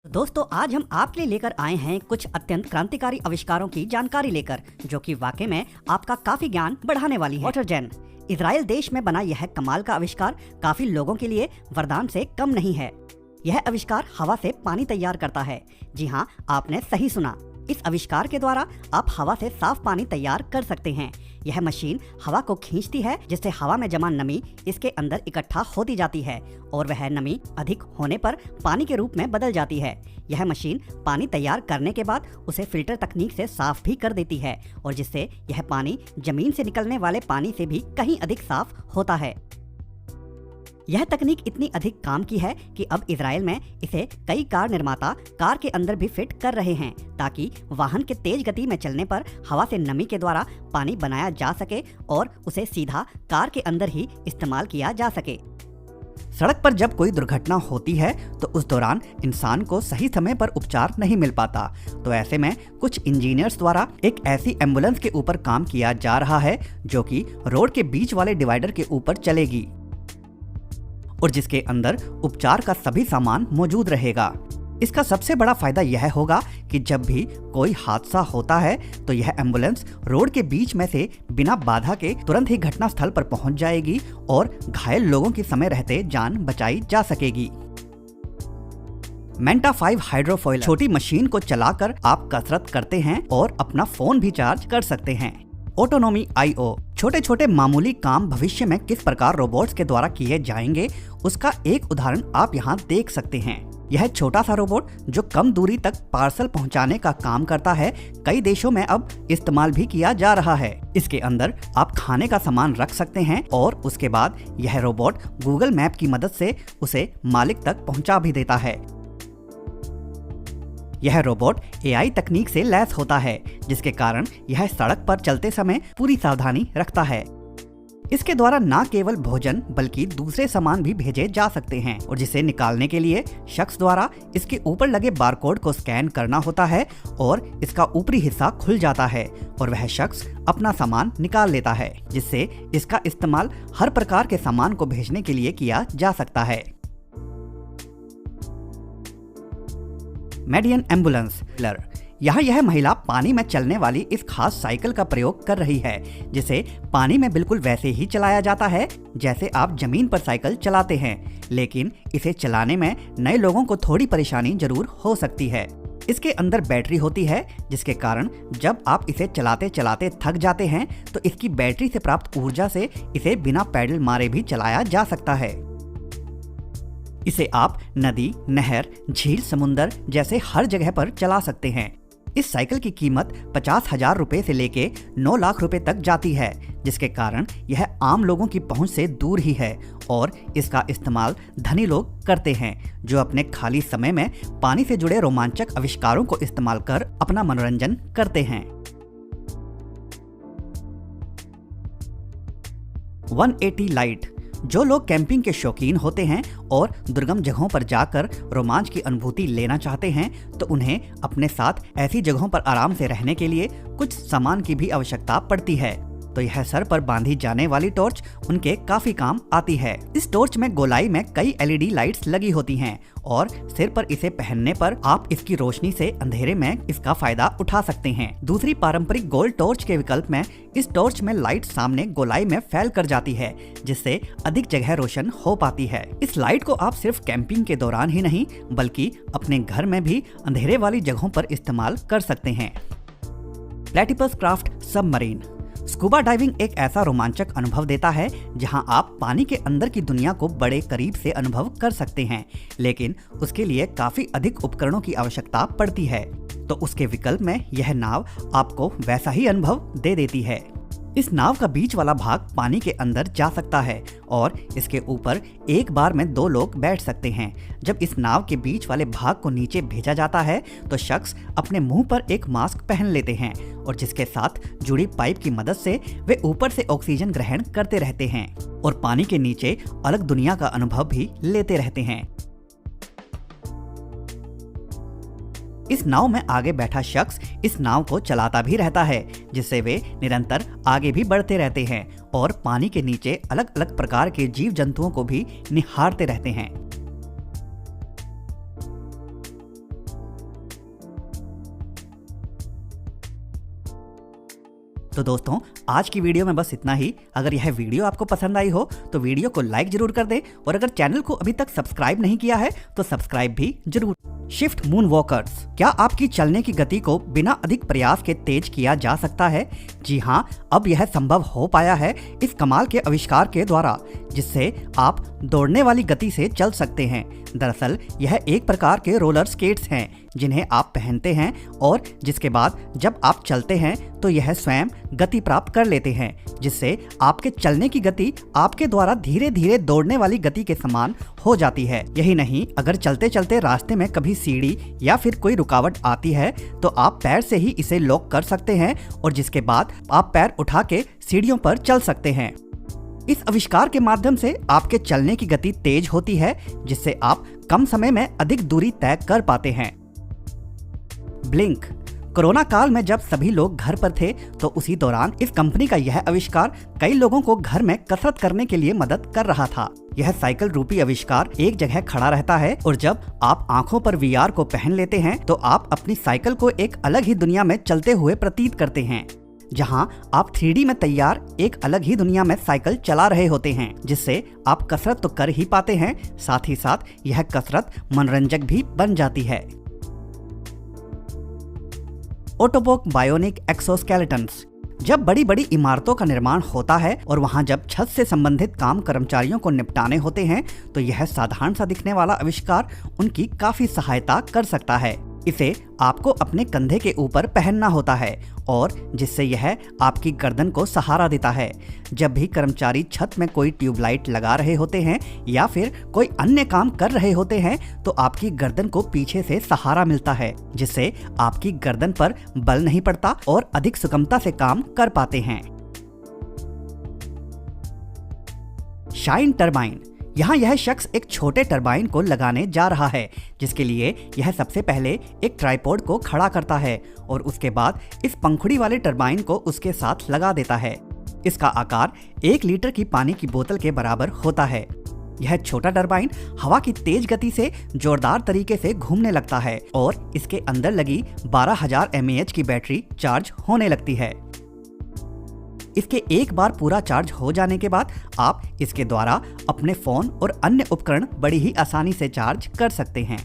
दोस्तों, आज हम आपके लिए लेकर आए हैं कुछ अत्यंत क्रांतिकारी आविष्कारों की जानकारी लेकर, जो कि वाकई में आपका काफी ज्ञान बढ़ाने वाली है। वाटर जेन, इजराइल देश में बना यह कमाल का आविष्कार काफी लोगों के लिए वरदान से कम नहीं है। यह आविष्कार हवा से पानी तैयार करता है। जी हाँ, आपने सही सुना। इस आविष्कार के द्वारा आप हवा से साफ पानी तैयार कर सकते हैं। यह मशीन हवा को खींचती है, जिससे हवा में जमा नमी इसके अंदर इकट्ठा होती जाती है और वह नमी अधिक होने पर पानी के रूप में बदल जाती है। यह मशीन पानी तैयार करने के बाद उसे फिल्टर तकनीक से साफ भी कर देती है, और जिससे यह पानी जमीन से निकलने वाले पानी से भी कहीं अधिक साफ होता है। यह तकनीक इतनी अधिक काम की है कि अब इजराइल में इसे कई कार निर्माता कार के अंदर भी फिट कर रहे हैं, ताकि वाहन के तेज गति में चलने पर हवा से नमी के द्वारा पानी बनाया जा सके और उसे सीधा कार के अंदर ही इस्तेमाल किया जा सके। सड़क पर जब कोई दुर्घटना होती है तो उस दौरान इंसान को सही समय पर उपचार नहीं मिल पाता, तो ऐसे में कुछ इंजीनियर्स द्वारा एक ऐसी एम्बुलेंस के ऊपर काम किया जा रहा है जो कि रोड के बीच वाले डिवाइडर के ऊपर चलेगी और जिसके अंदर उपचार का सभी सामान मौजूद रहेगा। इसका सबसे बड़ा फायदा यह होगा कि जब भी कोई हादसा होता है तो यह एम्बुलेंस रोड के बीच में से बिना बाधा के तुरंत ही घटना स्थल पर पहुंच जाएगी और घायल लोगों की समय रहते जान बचाई जा सकेगी। मेंटा 5 हाइड्रोफॉइल छोटी मशीन को चलाकर आप कसरत करते हैं और अपना फोन भी चार्ज कर सकते हैं। ऑटोनोमी IO, छोटे छोटे मामूली काम भविष्य में किस प्रकार रोबोट्स के द्वारा किए जाएंगे, उसका एक उदाहरण आप यहाँ देख सकते हैं। यह छोटा सा रोबोट जो कम दूरी तक पार्सल पहुँचाने का काम करता है, कई देशों में अब इस्तेमाल भी किया जा रहा है। इसके अंदर आप खाने का सामान रख सकते हैं और उसके बाद यह रोबोट गूगल मैप की मदद से उसे मालिक तक पहुँचा भी देता है। यह रोबोट AI तकनीक से लैस होता है, जिसके कारण यह सड़क पर चलते समय पूरी सावधानी रखता है। इसके द्वारा न केवल भोजन बल्कि दूसरे सामान भी भेजे जा सकते हैं, और जिसे निकालने के लिए शख्स द्वारा इसके ऊपर लगे बारकोड को स्कैन करना होता है और इसका ऊपरी हिस्सा खुल जाता है और वह शख्स अपना सामान निकाल लेता है, जिससे इसका इस्तेमाल हर प्रकार के सामान को भेजने के लिए किया जा सकता है। मेडियन एम्बुलेंस, यहाँ यह महिला पानी में चलने वाली इस खास साइकिल का प्रयोग कर रही है, जिसे पानी में बिल्कुल वैसे ही चलाया जाता है जैसे आप जमीन पर साइकिल चलाते हैं, लेकिन इसे चलाने में नए लोगों को थोड़ी परेशानी जरूर हो सकती है। इसके अंदर बैटरी होती है, जिसके कारण जब आप इसे चलाते चलाते थक जाते हैं तो इसकी बैटरी से प्राप्त ऊर्जा से इसे बिना पैडल मारे भी चलाया जा सकता है। इसे आप नदी, नहर, झील, समुंदर जैसे हर जगह पर चला सकते हैं। इस साइकिल की कीमत 50,000 रुपए से लेके 9 लाख रुपए तक जाती है, जिसके कारण यह आम लोगों की पहुंच से दूर ही है और इसका इस्तेमाल धनी लोग करते हैं, जो अपने खाली समय में पानी से जुड़े रोमांचक आविष्कारों को इस्तेमाल कर अपना मनोरंजन करते हैं। 180 लाइट, जो लोग कैंपिंग के शौकीन होते हैं और दुर्गम जगहों पर जाकर रोमांच की अनुभूति लेना चाहते हैं, तो उन्हें अपने साथ ऐसी जगहों पर आराम से रहने के लिए कुछ सामान की भी आवश्यकता पड़ती है। तो यह सर पर बांधी जाने वाली टॉर्च उनके काफी काम आती है। इस टॉर्च में गोलाई में कई LED लाइट्स लगी होती हैं और सिर पर इसे पहनने पर आप इसकी रोशनी से अंधेरे में इसका फायदा उठा सकते हैं। दूसरी पारंपरिक गोल टॉर्च के विकल्प में इस टॉर्च में लाइट सामने गोलाई में फैल कर जाती है, जिससे अधिक जगह रोशन हो पाती है। इस लाइट को आप सिर्फ कैंपिंग के दौरान ही नहीं बल्कि अपने घर में भी अंधेरे वाली जगहों पर इस्तेमाल कर सकते हैं। Platypus craft submarine, scuba diving एक ऐसा रोमांचक अनुभव देता है जहां आप पानी के अंदर की दुनिया को बड़े करीब से अनुभव कर सकते हैं, लेकिन उसके लिए काफी अधिक उपकरणों की आवश्यकता पड़ती है। तो उसके विकल्प में यह नाव आपको वैसा ही अनुभव दे देती है। इस नाव का बीच वाला भाग पानी के अंदर जा सकता है और इसके ऊपर एक बार में 2 लोग बैठ सकते हैं। जब इस नाव के बीच वाले भाग को नीचे भेजा जाता है तो शख्स अपने मुंह पर एक मास्क पहन लेते हैं और जिसके साथ जुड़ी पाइप की मदद से वे ऊपर से ऑक्सीजन ग्रहण करते रहते हैं और पानी के नीचे अलग दुनिया का अनुभव भी लेते रहते हैं। इस नाव में आगे बैठा शख्स इस नाव को चलाता भी रहता है, जिससे वे निरंतर आगे भी बढ़ते रहते हैं और पानी के नीचे अलग अलग प्रकार के जीव जंतुओं को भी निहारते रहते हैं। तो दोस्तों आज की वीडियो में बस इतना ही। अगर यह वीडियो आपको पसंद आई हो तो वीडियो को लाइक जरूर कर दें और अगर चैनल को अभी तक सब्सक्राइब नहीं किया है तो सब्सक्राइब भी जरूर। शिफ्ट मून वॉकर्स, क्या आपकी चलने की गति को बिना अधिक प्रयास के तेज किया जा सकता है? जी हाँ, अब यह संभव हो पाया है इस कमाल के आविष्कार के द्वारा, जिससे आप दौड़ने वाली गति से चल सकते हैं। दरअसल यह एक प्रकार के रोलर स्केट्स हैं जिन्हें आप पहनते हैं और जिसके बाद जब आप चलते हैं तो यह स्वयं गति प्राप्त कर लेते हैं, जिससे आपके चलने की गति आपके द्वारा धीरे धीरे दौड़ने वाली गति के समान हो जाती है। यही नहीं, अगर चलते चलते रास्ते में कभी सीढ़ी या फिर कोई रुकावट आती है तो आप पैर से ही इसे लॉक कर सकते हैं और जिसके बाद आप पैर उठा के सीढ़ियों पर चल सकते हैं। इस आविष्कार के माध्यम से आपके चलने की गति तेज होती है, जिससे आप कम समय में अधिक दूरी तय कर पाते हैं। ब्लिंक, कोरोना काल में जब सभी लोग घर पर थे तो उसी दौरान इस कंपनी का यह आविष्कार कई लोगों को घर में कसरत करने के लिए मदद कर रहा था। यह साइकिल रूपी आविष्कार एक जगह खड़ा रहता है और जब आप आंखों पर VR को पहन लेते हैं तो आप अपनी साइकिल को एक अलग ही दुनिया में चलते हुए प्रतीत करते हैं, जहां आप 3D में तैयार एक अलग ही दुनिया में साइकिल चला रहे होते हैं, जिससे आप कसरत तो कर ही पाते हैं, साथ ही साथ यह कसरत मनोरंजक भी बन जाती है। ऑटोबॉक बायोनिक एक्सोस्केलेटन्स, जब बड़ी बड़ी इमारतों का निर्माण होता है और वहां जब छत से संबंधित काम कर्मचारियों को निपटाने होते हैं तो यह साधारण सा दिखने वाला आविष्कार उनकी काफी सहायता कर सकता है। इसे आपको अपने कंधे के ऊपर पहनना होता है और जिससे यह आपकी गर्दन को सहारा देता है। जब भी कर्मचारी छत में कोई ट्यूबलाइट लगा रहे होते हैं या फिर कोई अन्य काम कर रहे होते हैं तो आपकी गर्दन को पीछे से सहारा मिलता है, जिससे आपकी गर्दन पर बल नहीं पड़ता और अधिक सुगमता से काम कर पाते हैं। शाइन टरबाइन, यहाँ यह शख्स एक छोटे टरबाइन को लगाने जा रहा है, जिसके लिए यह सबसे पहले एक ट्राइपॉड को खड़ा करता है और उसके बाद इस पंखुड़ी वाले टरबाइन को उसके साथ लगा देता है। इसका आकार 1 लीटर की पानी की बोतल के बराबर होता है। यह छोटा टरबाइन हवा की तेज गति से जोरदार तरीके से घूमने लगता है और इसके अंदर लगी 12,000 mAh की बैटरी चार्ज होने लगती है। इसके एक बार पूरा चार्ज हो जाने के बाद आप इसके द्वारा अपने फोन और अन्य उपकरण बड़ी ही आसानी से चार्ज कर सकते हैं।